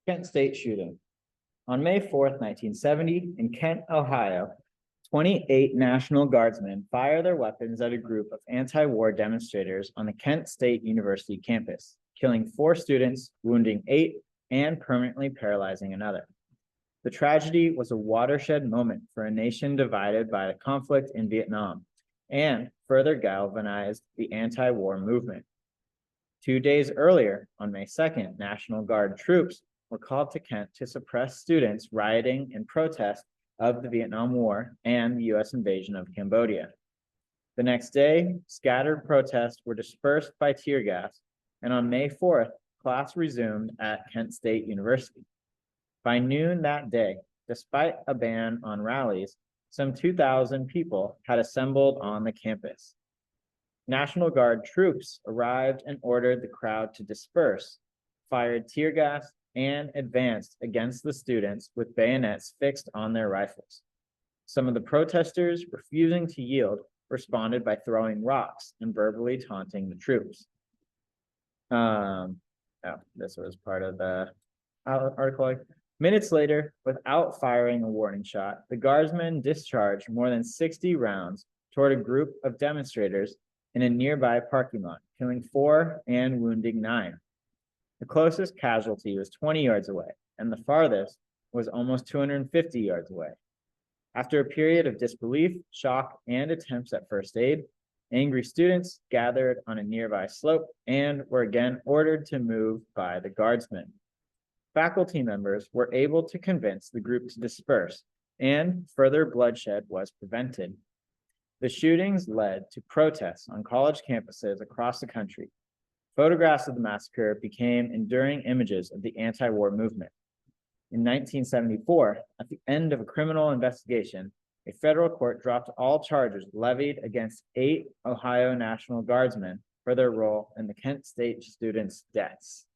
Kent State shooting. On May 4th, 1970, in Kent, Ohio, 28 National Guardsmen fire their weapons at a group of anti-war demonstrators on the Kent State University campus, killing 4 students, wounding 8, and permanently paralyzing another. The tragedy was a watershed moment for a nation divided by the conflict in Vietnam and further galvanized the anti-war movement. 2 days earlier, on May 2nd, National Guard troops were called to Kent to suppress students rioting in protest of the Vietnam War and the U.S. invasion of Cambodia. The next day, scattered protests were dispersed by tear gas, and on May 4th, class resumed at Kent State University. By noon that day, despite a ban on rallies, some 2,000 people had assembled on the campus. National Guard troops arrived and ordered the crowd to disperse, fired tear gas, and advanced against the students with bayonets fixed on their rifles. Some of the protesters, refusing to yield, responded by throwing rocks and verbally taunting the troops. This was part of the article. Minutes later, without firing a warning shot, the guardsmen discharged more than 60 rounds toward a group of demonstrators in a nearby parking lot, killing 4 and wounding 9. The closest casualty was 20 yards away, and the farthest was almost 250 yards away. After a period of disbelief, shock, and attempts at first aid, angry students gathered on a nearby slope and were again ordered to move by the guardsmen. Faculty members were able to convince the group to disperse, and further bloodshed was prevented. The shootings led to protests on college campuses across the country. Photographs of the massacre became enduring images of the anti-war movement. In 1974, at the end of a criminal investigation, a federal court dropped all charges levied against 8 Ohio National Guardsmen for their role in the Kent State students' deaths.